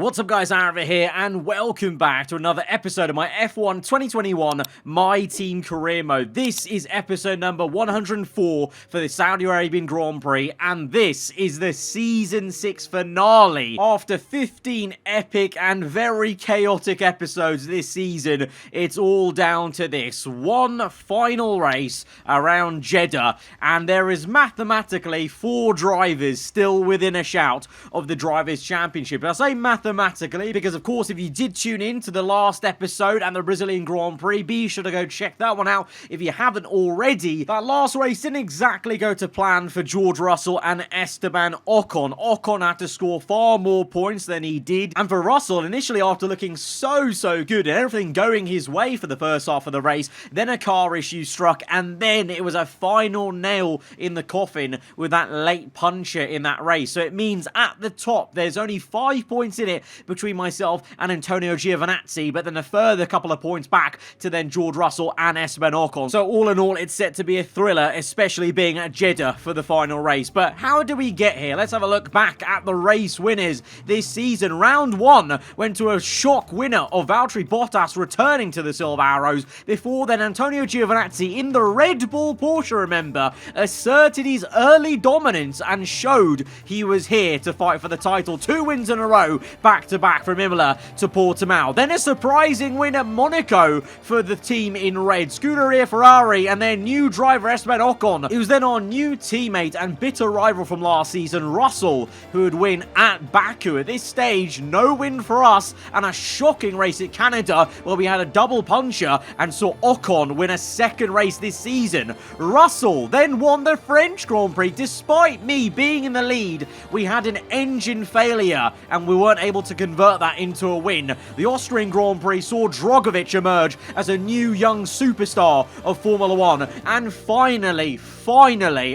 What's up guys, Aarava here, and welcome back to another episode of my F1 2021 My Team Career Mode. This is episode number 104 for the Saudi Arabian Grand Prix, and this is the Season 6 finale. After 15 epic and very chaotic episodes this season, it's all down to this one final race around Jeddah, and there is mathematically 4 drivers still within a shout of the Drivers' Championship. And I say mathematically because, of course, if you did tune in to the last episode and the Brazilian Grand Prix, be sure to go check that one out if you haven't already. That last race didn't exactly go to plan for George Russell and Esteban OCON. OCON had to score far more points than he did, and for Russell, initially after looking so good and everything going his way for the first half of the race, then a car issue struck, and then it was a final nail in the coffin with that late puncher in that race. So it means at the top, there's only 5 points in it between myself and Antonio Giovinazzi, but then a further couple of points back to then George Russell and Esteban Ocon. So all in all, it's set to be a thriller, especially being at Jeddah for the final race. But how do we get here? Let's have a look back at the race winners this season. Round 1 went to a shock winner of Valtteri Bottas returning to the Silver Arrows. Before then, Antonio Giovinazzi in the Red Bull Porsche, remember, asserted his early dominance and showed he was here to fight for the title. 2 wins in a row, back-to-back from Imola to Portimao. Then a surprising win at Monaco for the team in red. Scuderia Ferrari and their new driver Esteban Ocon. It was then our new teammate and bitter rival from last season, Russell, who would win at Baku. At this stage, no win for us, and a shocking race at Canada where we had a double puncher and saw Ocon win a second race this season. Russell then won the French Grand Prix despite me being in the lead. We had an engine failure and we weren't able to convert that into a win. The Austrian Grand Prix saw Drogovic emerge as a new young superstar of Formula 1. And finally,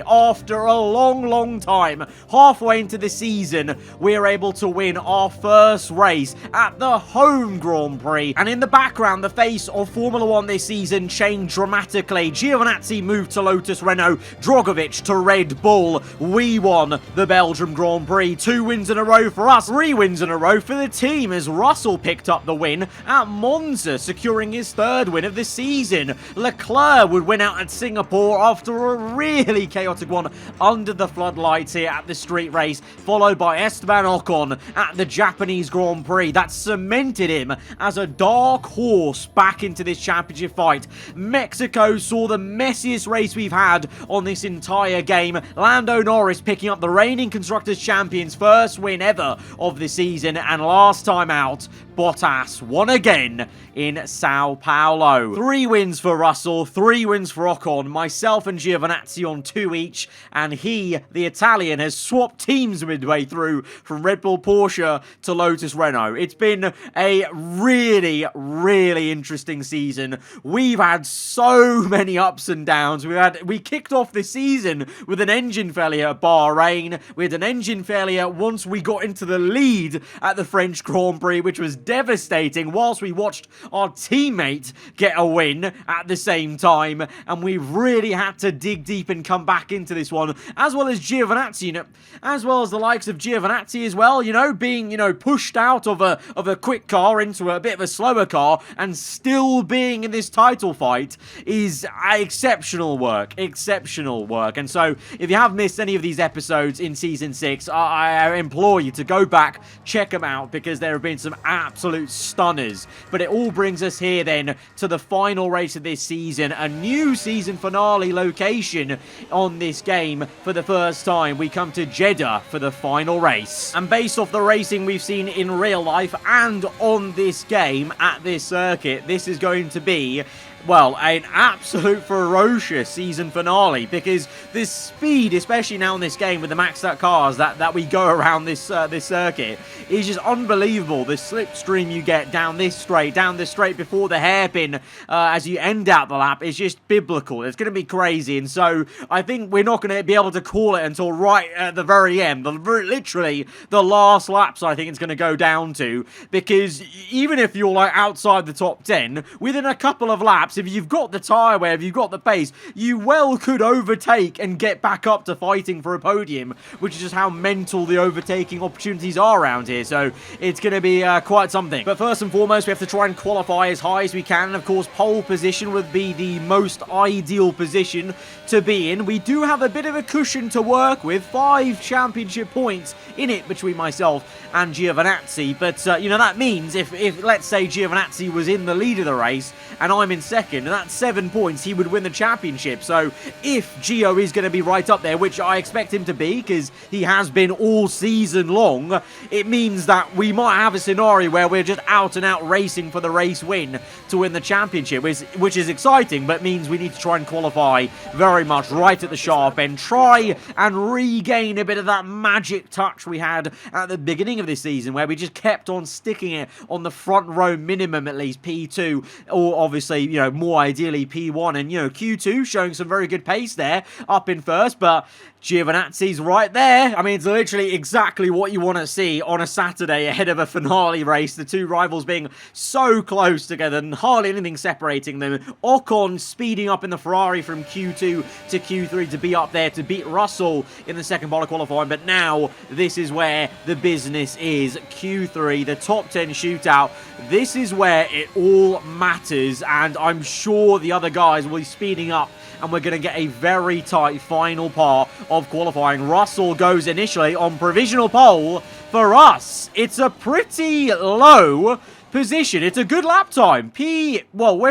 after a long time, halfway into the season, we're able to win our first race at the home Grand Prix. And in the background, the face of Formula 1 this season changed dramatically. Giovinazzi moved to Lotus Renault, Drogovic to Red Bull. We won the Belgium Grand Prix. 2 wins in a row for us, 3 wins in a row for the team as Russell picked up the win at Monza, securing his 3rd win of the season. Leclerc would win out at Singapore after a really chaotic one under the floodlights here at the street race, followed by Esteban Ocon at the Japanese Grand Prix. That cemented him as a dark horse back into this championship fight. Mexico saw the messiest race we've had on this entire game. Lando Norris picking up the reigning Constructors' Champions' first win ever of the season, and last time out, Bottas won again in Sao Paulo. 3 wins for Russell, 3 wins for Ocon, myself and Giovinazzi on 2 each, and he, the Italian, has swapped teams midway through from Red Bull Porsche to Lotus Renault. It's been a really interesting season. We've had so many ups and downs. We kicked off the season with an engine failure at Bahrain. We had an engine failure once we got into the lead at the French Grand Prix, which was devastating, whilst we watched our teammate get a win at the same time, and we've really had to dig deep and come back into this one, as well as Giovinazzi, as well as the likes of Giovinazzi as well, being, pushed out of a quick car into a bit of a slower car and still being in this title fight is exceptional work. And so if you have missed any of these episodes in Season 6, I implore you to go back, check them out, because there have been some absolute stunners. But it all brings us here then to the final race of this season, a new season finale location on this game. For the first time, we come to Jeddah for the final race. And based off the racing we've seen in real life and on this game at this circuit, this is going to be, well, an absolute ferocious season finale, because the speed, especially now in this game with the maxed out cars that we go around this circuit, is just unbelievable. The slipstream you get down this straight before the hairpin as you end out the lap is just biblical. It's going to be crazy, and so I think we're not going to be able to call it until right at the very end, literally the last laps. I think it's going to go down to, because even if you're like outside the top 10, within a couple of laps, laps, if you've got the tyre wear, if you've got the pace, you well could overtake and get back up to fighting for a podium, which is just how mental the overtaking opportunities are around here. So it's going to be quite something. But first and foremost, we have to try and qualify as high as we can. And of course, pole position would be the most ideal position to be in. We do have a bit of a cushion to work with, 5 championship points in it between myself and Giovinazzi. But, you know, that means if let's say Giovinazzi was in the lead of the race and I'm in second, and that's 7 points, he would win the championship. So if Gio is going to be right up there, which I expect him to be because he has been all season long, it means that we might have a scenario where we're just out and out racing for the race win to win the championship, which is exciting, but means we need to try and qualify very much right at the sharp end, try and regain a bit of that magic touch we had at the beginning of this season, where we just kept on sticking it on the front row minimum, at least P2, or obviously, you know, more ideally P1, and, you know, Q2 showing some very good pace there, up in first, but Giovinazzi's right there. I mean, it's literally exactly what you want to see on a Saturday ahead of a finale race. The two rivals being so close together and hardly anything separating them. Ocon speeding up in the Ferrari from Q2 to Q3 to be up there to beat Russell in the second part of qualifying. But now, this is where the business is. Q3, the top 10 shootout. This is where it all matters. And I'm sure the other guys will be speeding up, and we're going to get a very tight final part of qualifying. Russell goes initially on provisional pole. For us, it's a pretty low position. It's a good lap time. We're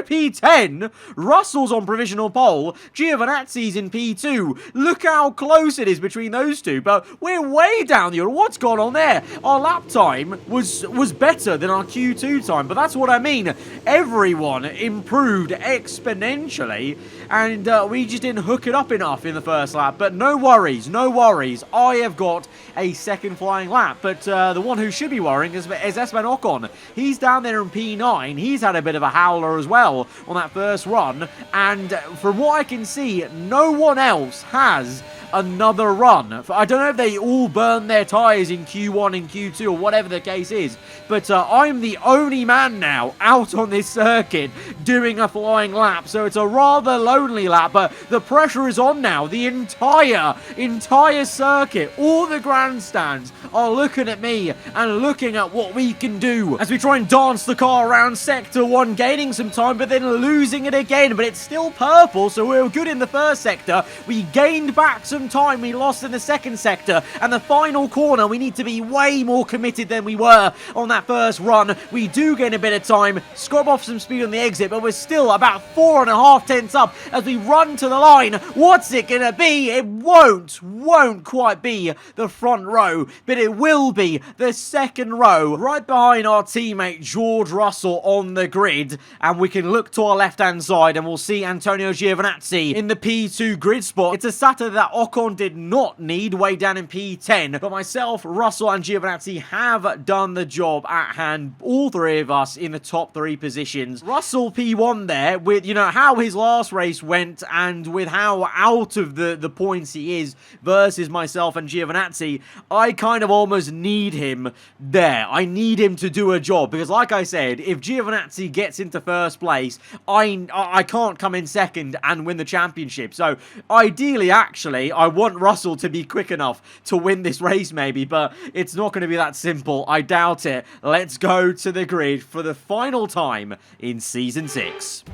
P10. Russell's on provisional pole. Giovinazzi's in P2. Look how close it is between those two, but we're way down the order. What's gone on there? Our lap time was better than our Q2 time, but that's what I mean. Everyone improved exponentially, and we just didn't hook it up enough in the first lap. But no worries, no worries. I have got a second flying lap, but the one who should be worrying is Esteban OCON. He's down there in P9. He's had a bit of a howler as well on that first run, and from what I can see, no one else has another run. I don't know if they all burn their tyres in Q1 and Q2 or whatever the case is, but I'm the only man now out on this circuit doing a flying lap, so it's a rather lonely lap, but the pressure is on now. The entire circuit, all the grandstands are looking at me and looking at what we can do as we try and dance the car around Sector 1, gaining some time, but then losing it again, but it's still purple, so we're good in the first sector. We gained back some time we lost in the second sector, and the final corner we need to be way more committed than we were on that first run. We do gain a bit of time, scrub off some speed on the exit, but we're still about 4.5 tenths up as we run to the line. What's it gonna be? It won't quite be the front row, but it will be the second row, right behind our teammate George Russell on the grid, and we can look to our left hand side and we'll see Antonio Giovinazzi in the P2 grid spot. It's a Saturday that Ocon did not need, way down in P10, but myself, Russell and Giovinazzi have done the job at hand, all three of us in the top 3 positions. Russell P1 there, with, you know, how his last race went and with how out of the points he is versus myself and Giovinazzi, I kind of almost need him there. I need him to do a job, because like I said, if Giovinazzi gets into first place, I can't come in second and win the championship. So ideally, actually, I want Russell to be quick enough to win this race maybe, but it's not going to be that simple. I doubt it. Let's go to the grid for the final time in Season 6.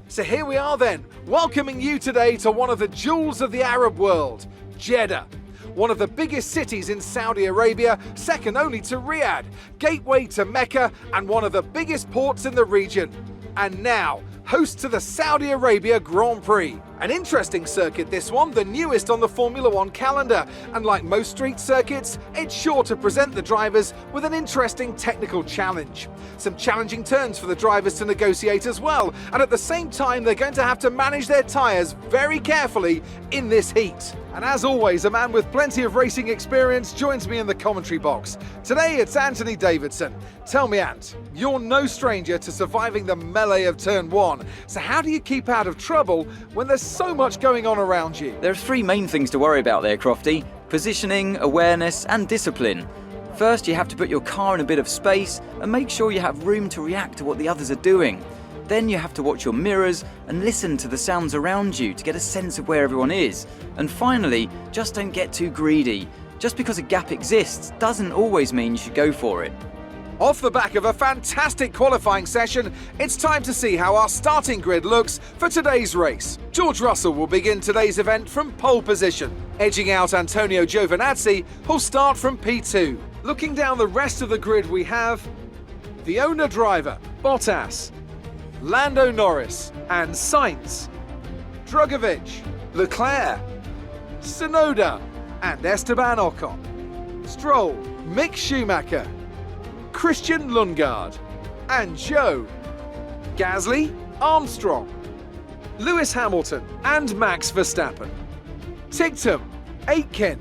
So here we are then, welcoming you today to one of the jewels of the Arab world, Jeddah. One of the biggest cities in Saudi Arabia, second only to Riyadh, gateway to Mecca, and one of the biggest ports in the region. And now, host to the Saudi Arabia Grand Prix. An interesting circuit, this one, the newest on the Formula 1 calendar, and like most street circuits, it's sure to present the drivers with an interesting technical challenge. Some challenging turns for the drivers to negotiate as well, and at the same time they're going to have to manage their tyres very carefully in this heat. And as always, a man with plenty of racing experience joins me in the commentary box. Today it's Anthony Davidson. Tell me, Ant, you're no stranger to surviving the melee of Turn 1, so how do you keep out of trouble when there's so much going on around you? There are 3 main things to worry about there, Crofty: positioning, awareness and discipline. First, you have to put your car in a bit of space and make sure you have room to react to what the others are doing. Then you have to watch your mirrors and listen to the sounds around you to get a sense of where everyone is. And finally, just don't get too greedy. Just because a gap exists doesn't always mean you should go for it. Off the back of a fantastic qualifying session, it's time to see how our starting grid looks for today's race. George Russell will begin today's event from pole position, edging out Antonio Giovinazzi, who'll start from P2. Looking down the rest of the grid, we have the owner driver, Bottas, Lando Norris and Sainz, Drugovic, Leclerc, Tsunoda and Esteban Ocon, Stroll, Mick Schumacher, Christian Lundgaard and Joe, Gasly, Armstrong, Lewis Hamilton and Max Verstappen, Tictum, Aitken,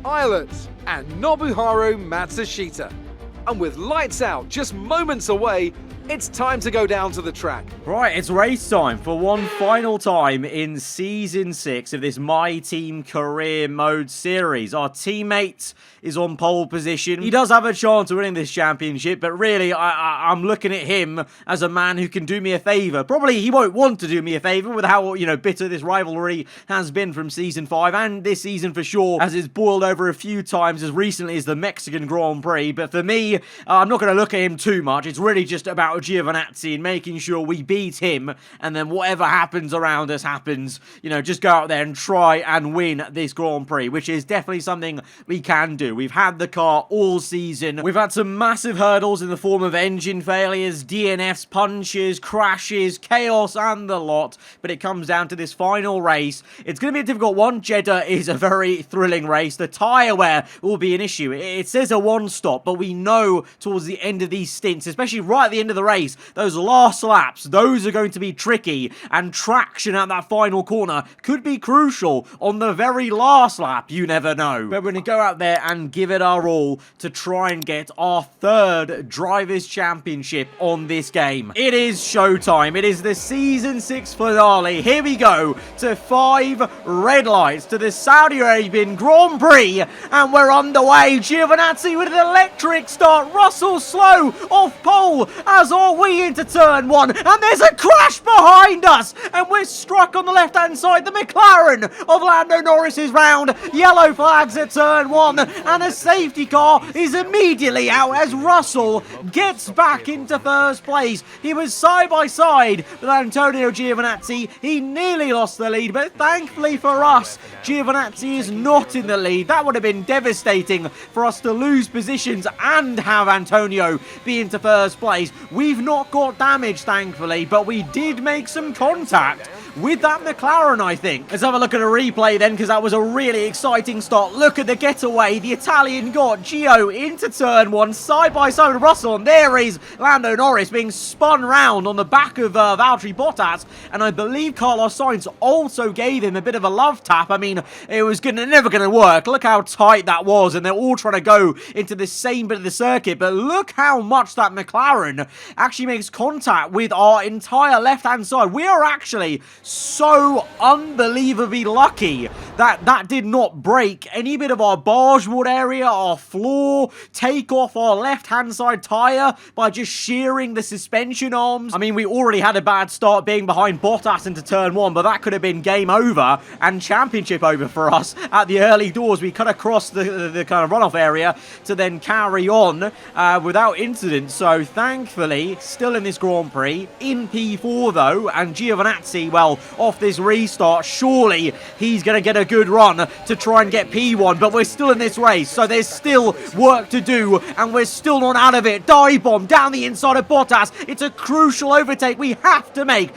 Eilert and Nobuharu Matsushita. And with lights out just moments away, it's time to go down to the track. Right, it's race time for one final time in Season 6 of this My Team Career Mode series. Our teammate is on pole position. He does have a chance of winning this championship, but really, I'm looking at him as a man who can do me a favour. Probably he won't want to do me a favour with how, bitter this rivalry has been from Season 5 and this season for sure, as it's boiled over a few times as recently as the Mexican Grand Prix. But for me, I'm not going to look at him too much. It's really just about Giovinazzi and making sure we beat him, and then whatever happens around us happens. Just go out there and try and win this Grand Prix, which is definitely something we can do. We've had the car all season. We've had some massive hurdles in the form of engine failures, DNFs, punches, crashes, chaos, and the lot, but it comes down to this final race. It's going to be a difficult one. Jeddah is a very thrilling race. The tyre wear will be an issue. It says a one-stop, but we know towards the end of these stints, especially right at the end of the race, those last laps, those are going to be tricky, and traction at that final corner could be crucial on the very last lap. You never know. But we're going to go out there and give it our all to try and get our third Drivers' Championship on this game. It is showtime. It is the Season 6 finale. Here we go to 5 red lights to the Saudi Arabian Grand Prix, and we're underway. Giovinazzi with an electric start. Russell slow off pole, as are we into turn 1, and there's a crash behind us, and we're struck on the left-hand side. The McLaren of Lando Norris is round. Yellow flags at turn 1, and a safety car is immediately out as Russell gets back into first place. He was side by side with Antonio Giovinazzi. He nearly lost the lead, but thankfully for us, Giovinazzi is not in the lead. That would have been devastating for us to lose positions and have Antonio be into first place. We've not got damage, thankfully, but we did make some contact with that McLaren, I think. Let's have a look at a replay then, because that was a really exciting start. Look at the getaway. The Italian got Gio into turn 1, side by side with Russell, and there is Lando Norris being spun round on the back of Valtteri Bottas, and I believe Carlos Sainz also gave him a bit of a love tap. I mean, it was never going to work. Look how tight that was, and they're all trying to go into the same bit of the circuit, but look how much that McLaren actually makes contact with our entire left-hand side. We are actually so unbelievably lucky that that did not break any bit of our barge wood area, our floor, take off our left-hand side tyre by just shearing the suspension arms. I mean, we already had a bad start being behind Bottas into turn 1, but that could have been game over and championship over for us at the early doors. We cut across the kind of runoff area to then carry on without incident. So thankfully, still in this Grand Prix, in P4 though, and Giovinazzi, well, off this restart, surely he's going to get a good run to try and get P1, but we're still in this race, so there's still work to do, and we're still not out of it. Dive bomb down the inside of Bottas. It's a crucial overtake we have to make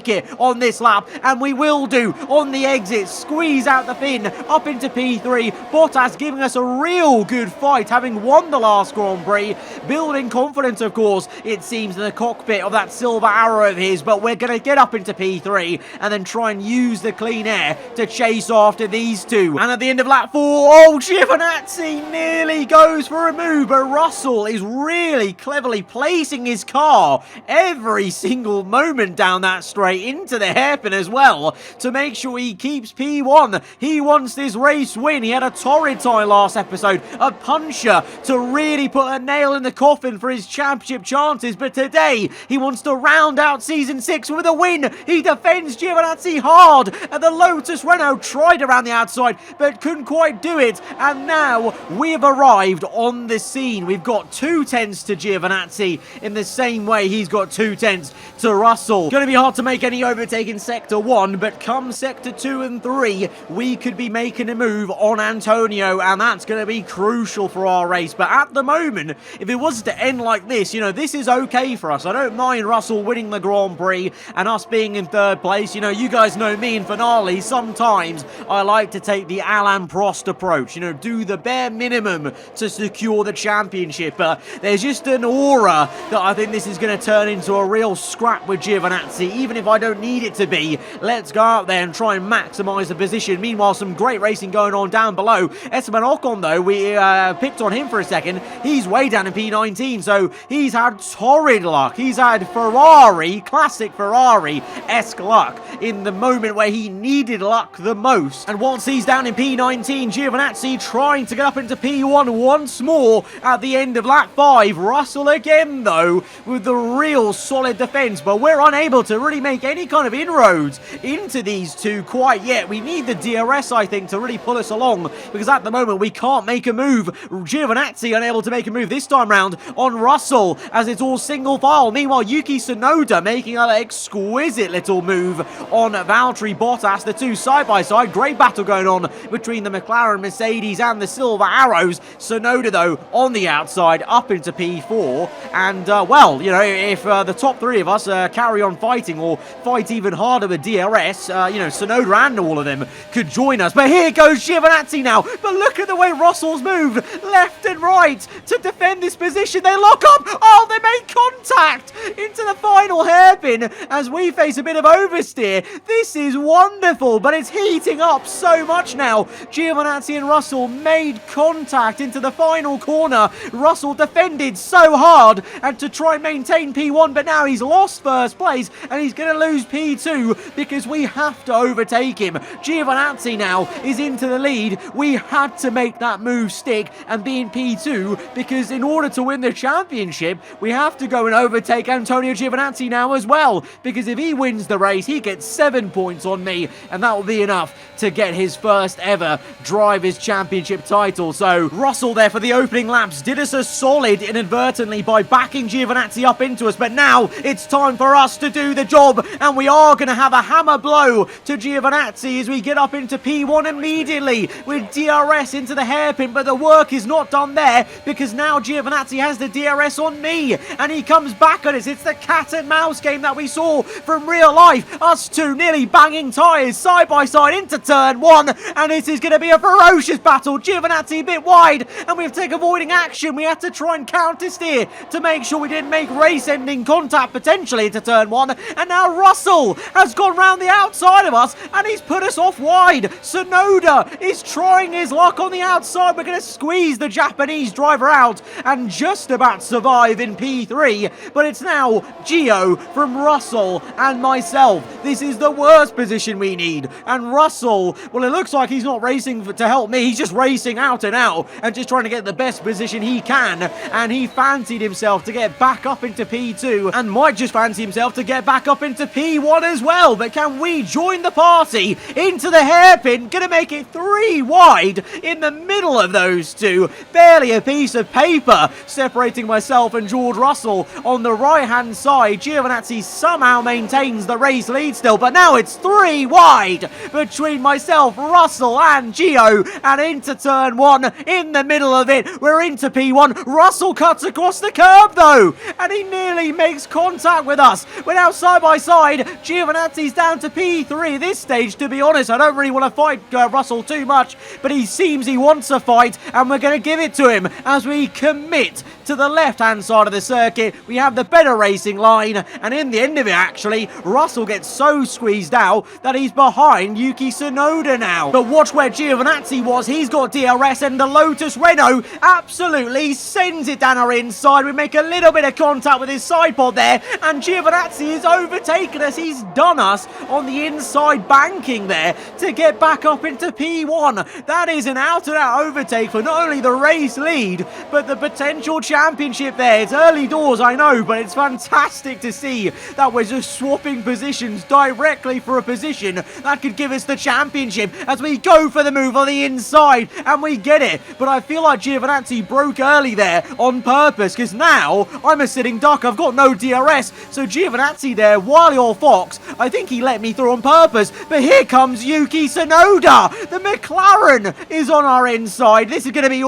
it on this lap, and we will do on the exit. Squeeze out the fin up into P3. Bottas giving us a real good fight, having won the last Grand Prix, building confidence, of course, it seems, in the cockpit of that silver arrow of his, but we're going to get up into P3 and then try and use the clean air to chase after these two. And at the end of lap 4, oh, Giovinazzi nearly goes for a move, but Russell is really cleverly placing his car every single moment down that straight into the hairpin as well to make sure he keeps P1. He wants this race win. He had a torrid time last episode, a puncher to really put a nail in the coffin for his championship chances, but today he wants to round out Season 6 with a win. He defends Giovinazzi hard, and the Lotus Renault tried around the outside but couldn't quite do it, and now we have arrived on the scene. We've got 2 tenths to Giovinazzi in the same way he's got 2 tenths to Russell. Going to be hard to make any overtake in Sector 1, but come Sector 2 and 3, we could be making a move on Antonio, and that's going to be crucial for our race. But at the moment, if it was to end like this, you know, this is okay for us. I don't mind Russell winning the Grand Prix and us being in 3rd place. You know, you guys know me in finales. Sometimes I like to take the Alain Prost approach, you know, do the bare minimum to secure the championship. There's just an aura that I think this is going to turn into a real scrap with Giovinazzi, even if I don't need it to be. Let's go out there and try and maximise the position. Meanwhile, some great racing going on down below. Esteban OCON, though, we picked on him for a second. He's way down in P19, so he's had torrid luck. He's had Ferrari, classic Ferrari-esque luck in the moment where he needed luck the most. And once he's down in P19, Giovinazzi trying to get up into P1 once more at the end of lap 5. Russell again, though, with the real solid defense, but we're unable to really make any kind of inroads into these two quite yet. We need the DRS, I think, to really pull us along, because at the moment we can't make a move. Giovinazzi unable to make a move this time round on Russell as it's all single file. Meanwhile, Yuki Tsunoda making an exquisite little move on Valtteri Bottas. The two side by side, great battle going on between the McLaren, Mercedes and the Silver Arrows. Tsunoda, though, on the outside up into P4, and well, you know, if the top 3 of us carry on fighting or fight even harder with DRS, you know, Tsunoda and all of them could join us. But here goes Giovinazzi now, but look at the way Russell's moved left and right to defend this position. They lock up, oh, they made contact into the final hairpin as we face a bit of oversteer. This is wonderful, but it's heating up so much now. Giovinazzi and Russell made contact into the final corner. Russell defended so hard and to try and maintain P1, but now he's lost 1st place and he's going to lose P2 because we have to overtake him. Giovinazzi now is into the lead. We had to make that move stick and be in P2 because in order to win the championship, we have to go and overtake Antonio Giovinazzi now as well, because if he wins the race, he gets 7 points on me, and that will be enough to get his first ever Drivers' Championship title. So Russell there for the opening laps did us a solid inadvertently by backing Giovinazzi up into us, but now it's time for us to do the job, and we are going to have a hammer blow to Giovinazzi as we get up into P1 immediately with DRS into the hairpin, but the work is not done there because now Giovinazzi has the DRS on me and he comes back at us. It's the cat and mouse game that we saw from real life. Us two nearly banging tyres side by side into turn 1, and this is going to be a ferocious battle. Giovinazzi a bit wide, and we have to take avoiding action. We had to try and counter steer to make sure we didn't make race ending contact potentially into turn 1, and now Russell has gone round the outside of us and he's put us off wide. Tsunoda is trying his luck on the outside. We're going to squeeze the Japanese driver out and just about survive in P3, but it's now Gio from Russell and myself. This is the worst position we need, and Russell, well, it looks like he's not racing to help me. He's just racing out and out and just trying to get the best position he can, and he fancied himself to get back up into P2 and might just fancy himself to get back up into P1 as well. But can we join the party into the hairpin? Gonna make it 3 wide in the middle of those two. Barely a piece of paper separating myself and George Russell on the right hand side. Giovinazzi somehow maintains the race lead still, but now it's 3 wide between myself, Russell and Gio, and into turn 1 in the middle of it. We're into P1. Russell cuts across the curb though, and he nearly makes contact with us. We're now side by side. Giovinazzi's down to P3 at this stage. To be honest, I don't really want to fight Russell too much, but he seems he wants a fight, and we're going to give it to him as we commit to the left-hand side of the circuit. We have the better racing line, and in the end of it, actually, Russell gets so squeezed out that he's behind Yuki Tsunoda now. But watch where Giovinazzi was. He's got DRS, and the Lotus Renault absolutely sends it down our inside. We make a little bit of contact with his side pod there, and Giovinazzi is overtaken us. He's done us on the inside banking there to get back up into P1. That is an out-and-out overtake for not only the race lead, but the potential championship there. It's early doors, I know, but it's fantastic to see that we're just swapping positions directly for a position that could give us the championship as we go for the move on the inside, and we get it. But I feel like Giovinazzi broke early there on purpose, because now I'm a sitting duck. I've got no DRS, so Giovinazzi there, Wily or Fox, I think he let me through on purpose. But here comes Yuki Tsunoda. The McLaren is on our inside. This is going to be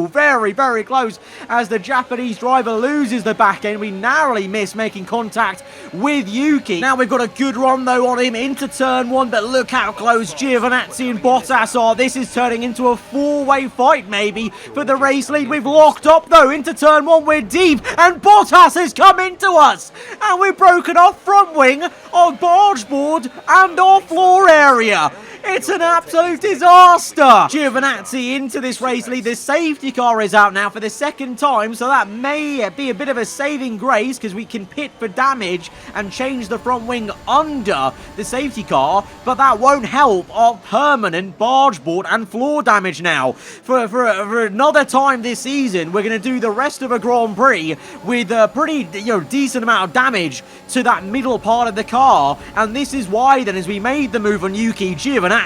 very, very close as the Japanese driver loses the back end. We narrowly miss making contact with Yuki. Now we've got a good run though on him into turn 1, but look how close Giovinazzi and Bottas are. This is turning into a four-way fight maybe for the race lead. We've locked up though into turn 1. We're deep, and Bottas has come into us, and we've broken our front wing, our barge board, and our floor area. It's an absolute disaster. Giovinazzi into this race lead. The safety car is out now for the second time, so that may be a bit of a saving grace because we can pit for damage and change the front wing under the safety car, but that won't help our permanent barge board and floor damage now. For another time this season, we're going to do the rest of a Grand Prix with a pretty decent amount of damage to that middle part of the car, and this is why then, as we made the move on Yuki, Giovinazzi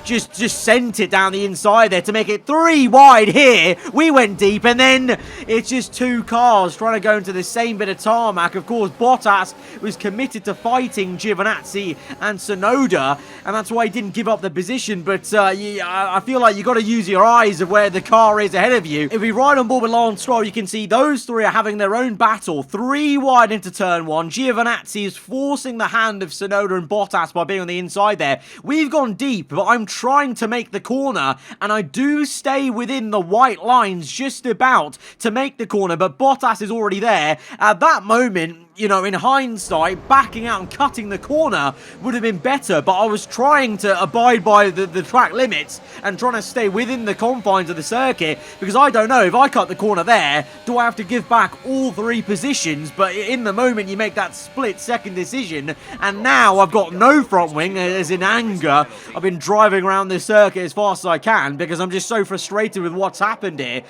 just sent it down the inside there to make it 3 wide here. We went deep, and then it's just 2 cars trying to go into the same bit of tarmac. Of course, Bottas was committed to fighting Giovinazzi and Tsunoda, and that's why he didn't give up the position. But I feel like you got to use your eyes of where the car is ahead of you. If we ride on board with Lance Stroll, you can see those 3 are having their own battle. 3 wide into turn 1. Giovinazzi is forcing the hand of Tsunoda and Bottas by being on the inside there. We've gone deep, but I'm trying to make the corner, and I do stay within the white lines just about to make the corner, but Bottas is already there. At that moment, in hindsight, backing out and cutting the corner would have been better, but I was trying to abide by the track limits and trying to stay within the confines of the circuit, because I don't know, if I cut the corner there, do I have to give back all 3 positions? But in the moment, you make that split-second decision, and now I've got no front wing, as in anger. I've been driving around this circuit as fast as I can, because I'm just so frustrated with what's happened here.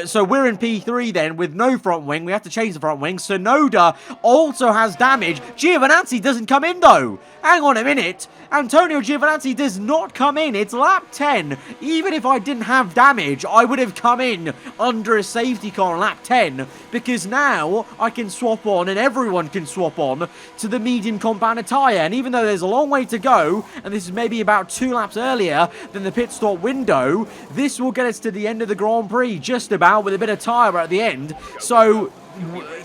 So we're in P3 then, with no front wing. We have to change the front wing. Tsunoda also has damage. Giovinazzi doesn't come in though. Hang on a minute. Antonio Giovinazzi does not come in. It's lap 10. Even if I didn't have damage, I would have come in under a safety car on lap 10, because now I can swap on, and everyone can swap on, to the medium compounded tyre. And even though there's a long way to go, and this is maybe about 2 laps earlier than the pit stop window, this will get us to the end of the Grand Prix, just about, with a bit of tyre at the end. So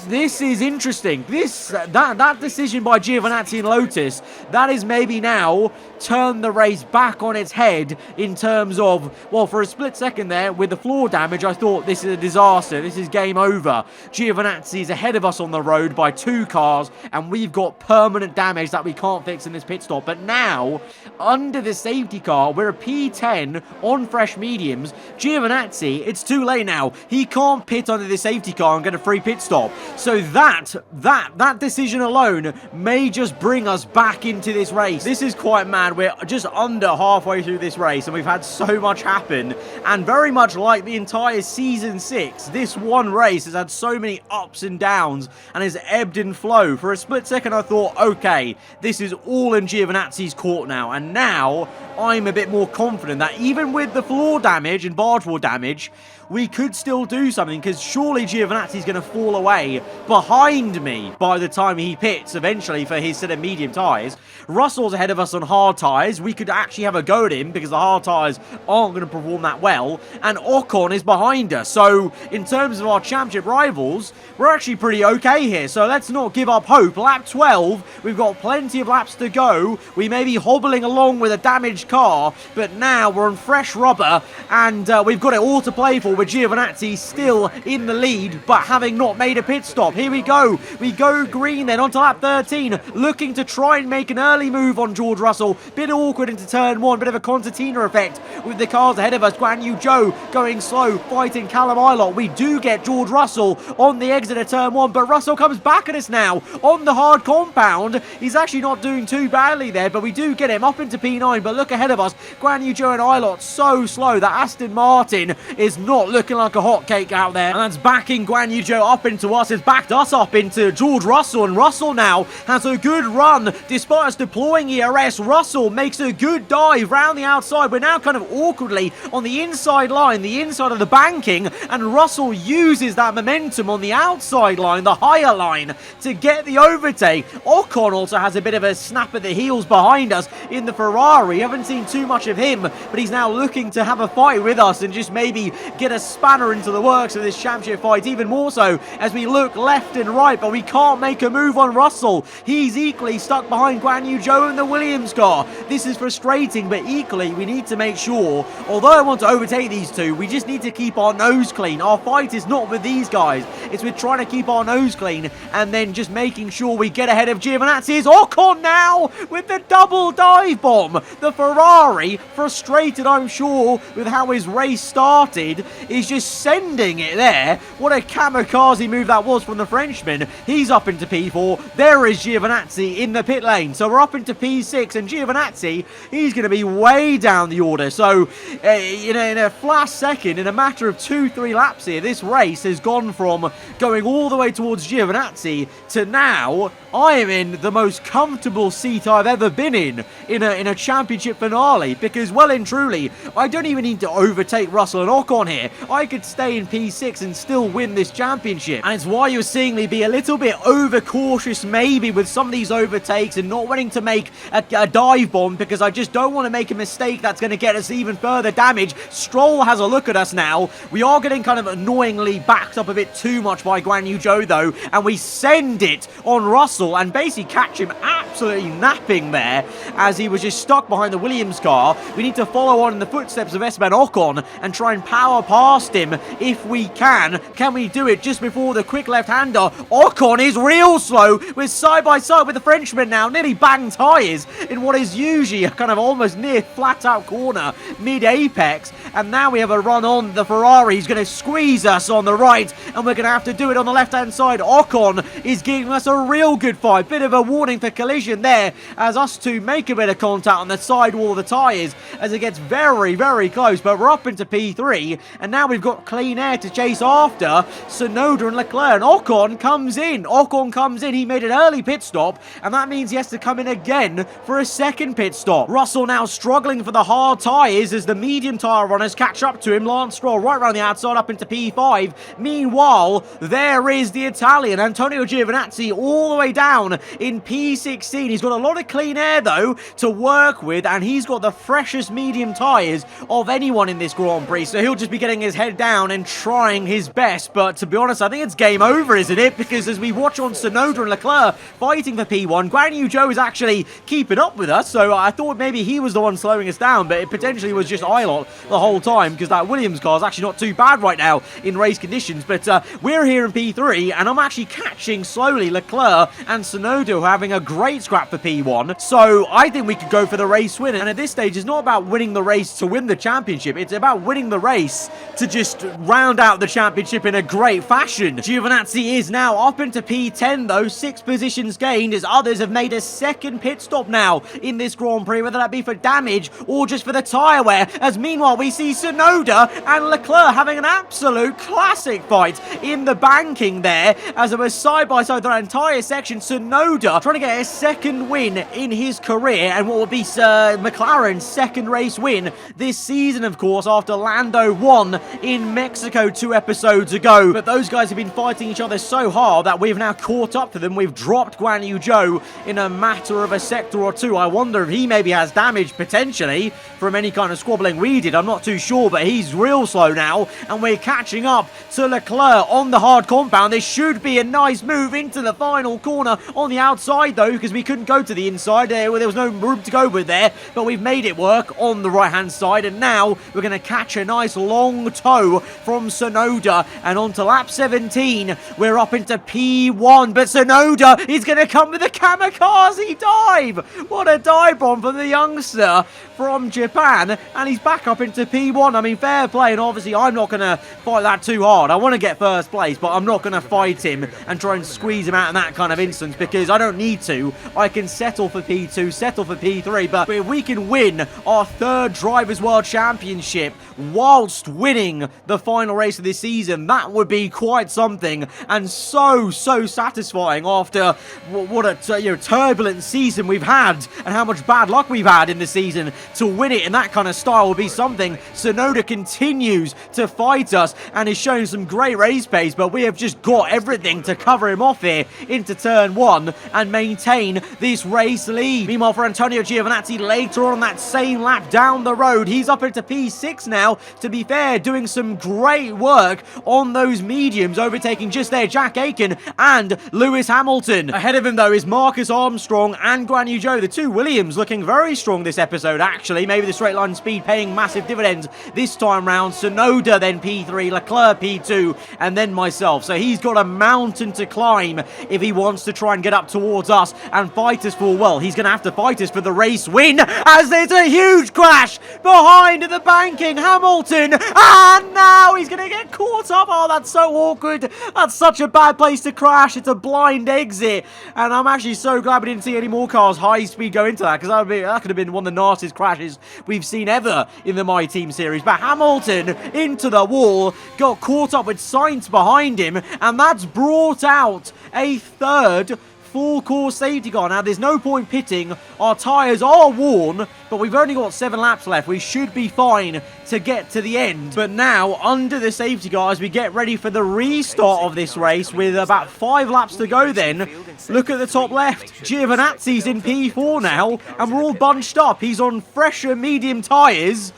this is interesting. That decision by Giovinazzi and Lotus, that is maybe now turned the race back on its head in terms of, well, for a split second there with the floor damage, I thought this is a disaster. This is game over. Giovinazzi is ahead of us on the road by 2 cars, and we've got permanent damage that we can't fix in this pit stop. But now, under the safety car, we're a P10 on fresh mediums. Giovinazzi, it's too late now. He can't pit under the safety car and get a free pit stop. So that decision alone may just bring us back into this race. This is quite mad. We're just under halfway through this race, and we've had so much happen. And very much like the entire Season 6, this one race has had so many ups and downs and has ebbed and flowed. For a split second, I thought, okay, this is all in Giovinazzi's court now. And now I'm a bit more confident that even with the floor damage and bargeboard damage, we could still do something, because surely Giovinazzi's going to fall away behind me by the time he pits eventually for his set of medium tyres. Russell's ahead of us on hard tyres. We could actually have a go at him because the hard tyres aren't going to perform that well. And Ocon is behind us. So in terms of our championship rivals, we're actually pretty okay here. So let's not give up hope. Lap 12, we've got plenty of laps to go. We may be hobbling along with a damaged car, but now we're on fresh rubber, and we've got it all to play for. with Giovinazzi still in the lead, but having not made a pit stop. Here we go. We go green then onto lap 13, looking to try and make an early move on George Russell. Bit awkward into turn 1, bit of a concertina effect with the cars ahead of us. Guan Yu Zhou going slow, fighting Callum Ilott. We do get George Russell on the exit of turn 1, but Russell comes back at us now on the hard compound. He's actually not doing too badly there, but we do get him up into P9. But look ahead of us, Guan Yu Zhou and Ilott so slow that Aston Martin is not looking like a hotcake out there. And that's backing Guan Yu Zhou up into us. It's backed us up into George Russell, and Russell now has a good run. Despite us deploying ERS, Russell makes a good dive round the outside. We're now kind of awkwardly on the inside line, the inside of the banking, and Russell uses that momentum on the outside line, the higher line, to get the overtake. Ocon also has a bit of a snap at the heels behind us in the Ferrari. Haven't seen too much of him, but he's now looking to have a fight with us and just maybe get a spanner into the works of this championship fight, even more so as we look left and right, but we can't make a move on Russell. He's equally stuck behind Guan Yu Zhou in the Williams car. This is frustrating, but equally we need to make sure, although I want to overtake these two, we just need to keep our nose clean. Our fight is not with these guys, it's with trying to keep our nose clean and then just making sure we get ahead of Giovinazzi. It's Ocon now with the double dive bomb. The Ferrari, frustrated I'm sure with how his race started, is just sending it there. What a kamikaze move that was from the Frenchman. He's up into P4. There is Giovinazzi in the pit lane. So we're up into P6, and Giovinazzi, he's going to be way down the order. So in a flash second, in a matter of 2-3 laps here, this race has gone from going all the way towards Giovinazzi to now I am in the most comfortable seat I've ever been in a championship finale, because well and truly, I don't even need to overtake Russell and Ocon here. I could stay in P6 and still win this championship. And it's why you're seeing me be a little bit overcautious maybe with some of these overtakes and not wanting to make a dive bomb, because I just don't want to make a mistake that's going to get us even further damage. Stroll has a look at us now. We are getting kind of annoyingly backed up a bit too much by Guan Yu Zhou though, and we send it on Russell and basically catch him absolutely napping there as he was just stuck behind the Williams car. We need to follow on in the footsteps of Esteban Ocon and try and power past him if we can. Can we do it just before the quick left-hander? Ocon is real slow. We're side by side with the Frenchman now, nearly banged tyres in what is usually a kind of almost near flat-out corner, mid-apex, and now we have a run on the Ferrari. He's going to squeeze us on the right, and we're going to have to do it on the left-hand side. Ocon is giving us a real good fight. Bit of a warning for collision there as us two make a bit of contact on the sidewall of the tyres as it gets very, very close, but we're up into P3, and now we've got clean air to chase after Tsunoda and Leclerc, and Ocon comes in. He made an early pit stop, and that means he has to come in again for a second pit stop. Russell now struggling for the hard tyres as the medium tyre runners catch up to him. Lance Stroll right around the outside up into P5. Meanwhile, there is the Italian, Antonio Giovinazzi, all the way down in P16. He's got a lot of clean air, though, to work with, and he's got the freshest medium tyres of anyone in this Grand Prix, so he'll just be getting his head down and trying his best. But to be honest, I think it's game over, isn't it? Because as we watch on Tsunoda and Leclerc fighting for P1, Guan Yu Zhou is actually keeping up with us, so I thought maybe he was the one slowing us down, but it potentially was just Ilott the whole time, because that Williams car is actually not too bad right now in race conditions. But we're here in P3, and I'm actually catching slowly Leclerc and Tsunoda, who are having a great scrap for P1, so I think we could go for the race win. And at this stage, it's not about winning the race to win the championship, it's about winning the race to just round out the championship in a great fashion. Giovinazzi is now up into P10 though, 6 positions gained, as others have made a second pit stop now in this Grand Prix, whether that be for damage or just for the tyre wear, as meanwhile we see Tsunoda and Leclerc having an absolute classic fight in the banking there, as it was side by side that entire section. Tsunoda trying to get his second win in his career, and what will be McLaren's second race win this season, of course, after Lando won in Mexico 2 episodes ago. But those guys have been fighting each other so hard that we've now caught up to them. We've dropped Guan Yu Zhou in a matter of a sector or two. I wonder if he maybe has damage potentially from any kind of squabbling we did. I'm not too sure, but he's real slow now, and we're catching up to Leclerc on the hard compound. This should be a nice move into the final corner on the outside though, because we couldn't go to the inside. There was no room to go with there, but we've made it work on the right-hand side, and now we're going to catch a nice long toe from Tsunoda, and on to lap 17, we're up into P1, but Tsunoda is going to come with a kamikaze dive. What a dive bomb from the youngster from Japan, and he's back up into P1. I mean, fair play, and obviously I'm not going to fight that too hard. I want to get first place, but I'm not going to fight him and try and squeeze him out in that kind of instance, because I don't need to. I can settle for P2, settle for P3, but if we can win our third Drivers' World Championship whilst winning the final race of this season, that would be quite something, and so satisfying after what a turbulent season we've had and how much bad luck we've had in the season. To win it in that kind of style will be something. Tsunoda continues to fight us and is showing some great race pace, but we have just got everything to cover him off here into turn 1 and maintain this race lead. Meanwhile, for Antonio Giovinazzi later on that same lap down the road, he's up into P6 now. To be fair, doing some great work on those mediums, overtaking just there Jack Aiken and Lewis Hamilton. Ahead of him, though, is Marcus Armstrong and Guan Yu Zhou. The two Williams looking very strong this episode, actually. Maybe the straight line speed paying massive dividends this time round. Tsunoda then P3, Leclerc P2, and then myself. So he's got a mountain to climb if he wants to try and get up towards us and fight us for, well, he's going to have to fight us for the race win, as there's a huge crash behind the banking. Hamilton, and now he's going to get caught up. Oh, that's so awkward. That's such a bad place to crash. It's a blind exit, and I'm actually so glad we didn't see any more cars high speed go into that, because that could have been one of the nastiest crashes we've seen ever in the My Team series. But Hamilton into the wall, got caught up with Sainz behind him, and that's brought out a third full course safety car. Now, there's no point pitting. Our tyres are worn, but we've only got 7 laps left. We should be fine to get to the end. But now, under the safety car, as we get ready for the restart of this race with about 5 laps to go then, look at the top left. Giovinazzi's in P4 now, and we're all bunched up. He's on fresher medium tyres.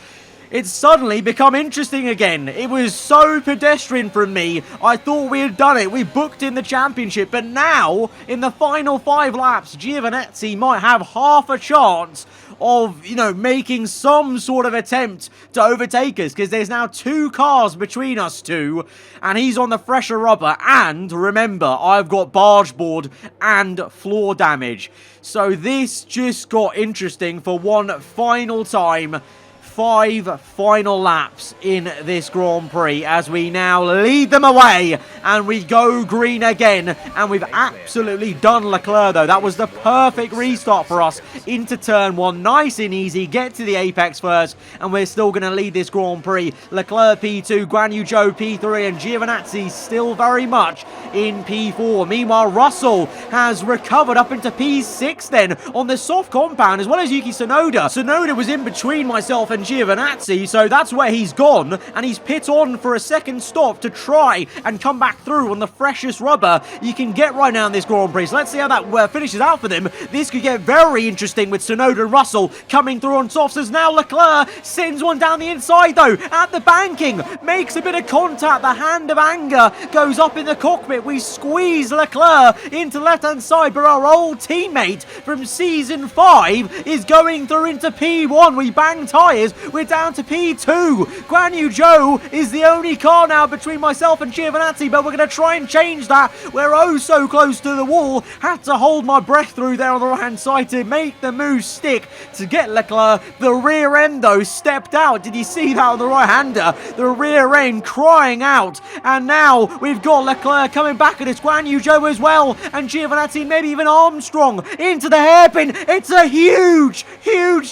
It's suddenly become interesting again. It was so pedestrian from me. I thought we had done it. We booked in the championship. But now, in the final 5 laps, Giovinazzi might have half a chance of, making some sort of attempt to overtake us, because there's now 2 cars between us two, and he's on the fresher rubber. And remember, I've got barge board and floor damage. So this just got interesting for one final time. 5 final laps in this Grand Prix as we now lead them away, and we go green again, and we've absolutely done Leclerc though. That was the perfect restart for us into turn 1, nice and easy, get to the apex first, and we're still going to lead this Grand Prix. Leclerc P2, Guan Yu Zhou P3, and Giovinazzi still very much in P4. Meanwhile, Russell has recovered up into P6 then on the soft compound, as well as Yuki Tsunoda. Tsunoda was in between myself and Giovinazzi, so that's where he's gone, and he's pit on for a second stop to try and come back through on the freshest rubber you can get right now in this Grand Prix. So let's see how that finishes out for them. This could get very interesting with Tsunoda and Russell coming through on softs, as now Leclerc sends one down the inside though at the banking, makes a bit of contact, the hand of anger goes up in the cockpit. We squeeze Leclerc into the left hand side, but our old teammate from season 5 is going through into P1. We bang tyres, we're down to P2. Guan Yu Zhou is the only car now between myself and Giovinazzi, but we're going to try and change that. We're oh so close to the wall. Had to hold my breath through there on the right hand side to make the move stick to get Leclerc. The rear end though stepped out. Did you see that on the right hander? The rear end crying out, and now we've got Leclerc coming back at us, Guan Yu Zhou as well, and Giovinazzi, maybe even Armstrong into the hairpin. It's a huge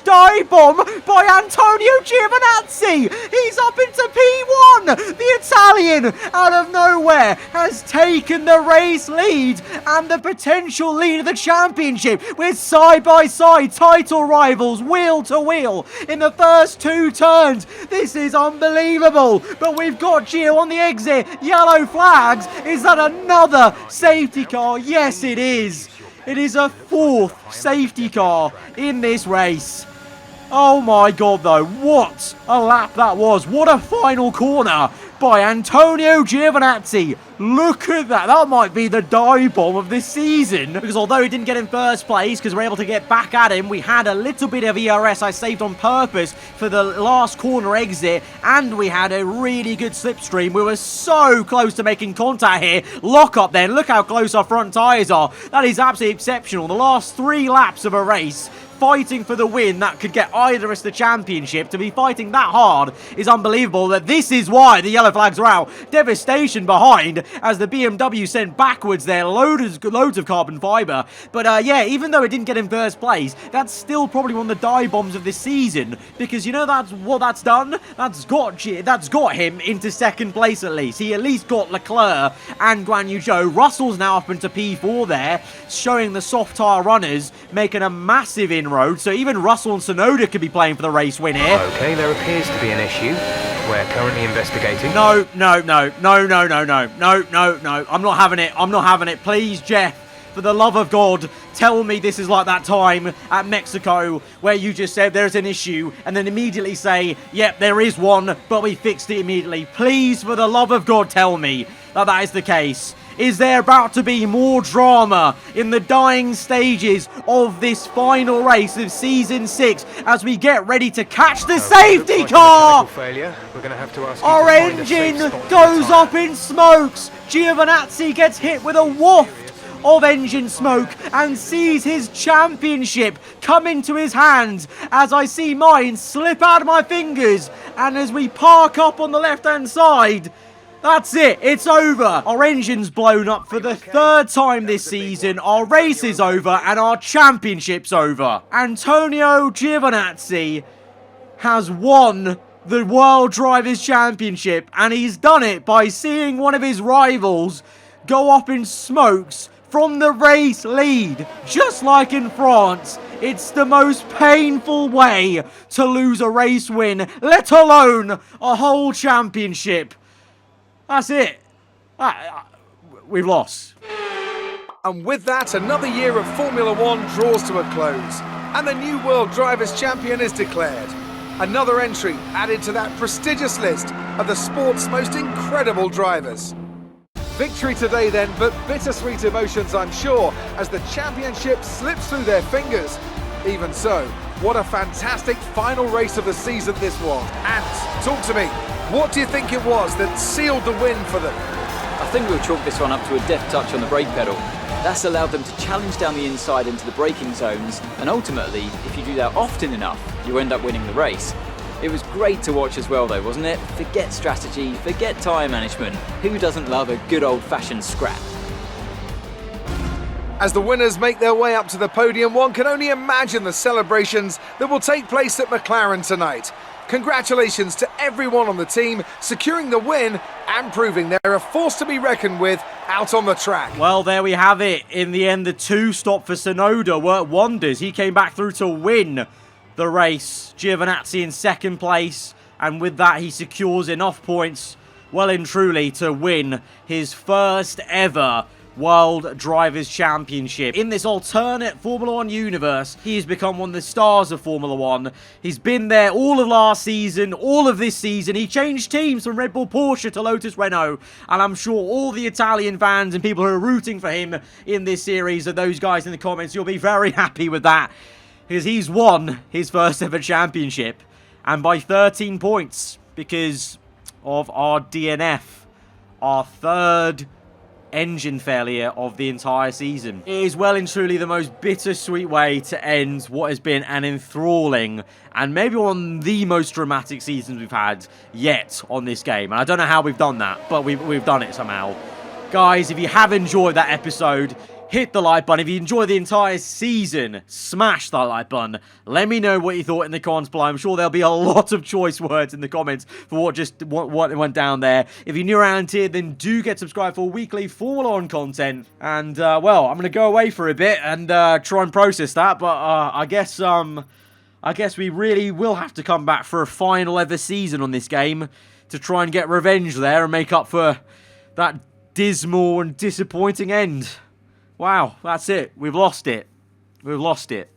dive bomb by Antonio Giovinazzi. He's up into P1. The Italian, out of nowhere, has taken the race lead and the potential lead of the championship with side-by-side title rivals, wheel to wheel, in the first 2 turns. This is unbelievable. But we've got Gio on the exit. Yellow flags. Is that another safety car? Yes, it is. It is a 4th safety car in this race. Oh my god though, what a lap that was. What a final corner by Antonio Giovinazzi. Look at that. That might be the dive bomb of this season. Because although he didn't get in first place, because we're able to get back at him, we had a little bit of ERS I saved on purpose for the last corner exit. And we had a really good slipstream. We were so close to making contact here. Lock up then. Look how close our front tyres are. That is absolutely exceptional. The last 3 laps of a race, fighting for the win that could get either of us the championship. To be fighting that hard is unbelievable. That this is why the yellow flags are out. Devastation behind as the BMW sent backwards there. Loads of carbon fibre. But yeah, even though it didn't get in first place, that's still probably one of the dive bombs of this season. Because you know that's what that's done? That's got him into second place at least. He at least got Leclerc and Guan Yu Zhou. Russell's now up into P4 there, showing the soft tyre runners making a massive inroad. So even Russell and Tsunoda could be playing for the race win here. Okay, there appears to be an issue. We're currently investigating. No. I'm not having it. I'm not having it. Please, Jeff, for the love of God, tell me this is like that time at Mexico where you just said there's an issue and then immediately say, yep, there is one, but we fixed it immediately. Please, for the love of God, tell me that that is the case. Is there about to be more drama in the dying stages of this final race of Season 6 as we get ready to catch the safety car? Failure. We're going to have to ask Our engine goes up in smokes. Giovinazzi gets hit with a waft of engine smoke and sees his championship come into his hands as I see mine slip out of my fingers. And as we park up on the left-hand side, that's it. It's over. Our engine's blown up for the 3rd time this season. Our race is over and our championship's over. Antonio Giovinazzi has won the World Drivers' Championship, and he's done it by seeing one of his rivals go up in smokes from the race lead. Just like in France, it's the most painful way to lose a race win, let alone a whole championship. That's it. We've lost. And with that, another year of Formula One draws to a close, and the new World Drivers' Champion is declared. Another entry added to that prestigious list of the sport's most incredible drivers. Victory today then, but bittersweet emotions, I'm sure, as the championship slips through their fingers. Even so, what a fantastic final race of the season this was. Ant, talk to me. What do you think it was that sealed the win for them? I think we'll chalk this one up to a deft touch on the brake pedal. That's allowed them to challenge down the inside into the braking zones, and ultimately, if you do that often enough, you end up winning the race. It was great to watch as well though, wasn't it? Forget strategy, forget tyre management. Who doesn't love a good old-fashioned scrap? As the winners make their way up to the podium, one can only imagine the celebrations that will take place at McLaren tonight. Congratulations to everyone on the team, securing the win and proving they're a force to be reckoned with out on the track. Well, there we have it. In the end, the 2-stop for Tsunoda worked wonders. He came back through to win the race. Giovinazzi in 2nd place, and with that he secures enough points, well and truly, to win his 1st ever World Drivers' Championship. In this alternate Formula 1 universe, he has become one of the stars of Formula 1. He's been there all of last season, all of this season. He changed teams from Red Bull Porsche to Lotus Renault, and I'm sure all the Italian fans and people who are rooting for him in this series are those guys in the comments. You'll be very happy with that, because he's won his 1st ever championship, and by 13 points, because of our DNF, our 3rd engine failure of the entire season. It is well and truly the most bittersweet way to end what has been an enthralling and maybe one of the most dramatic seasons we've had yet on this game. And I don't know how we've done that, but we've done it somehow. Guys, if you have enjoyed that episode, hit the like button. If you enjoyed the entire season, smash that like button. Let me know what you thought in the comments below. I'm sure there'll be a lot of choice words in the comments for what went down there. If you're new around here, then do get subscribed for weekly Formula 1 content. And, well, I'm going to go away for a bit and try and process that. But I guess we really will have to come back for a final ever season on this game to try and get revenge there and make up for that dismal and disappointing end. Wow, that's it. We've lost it. We've lost it.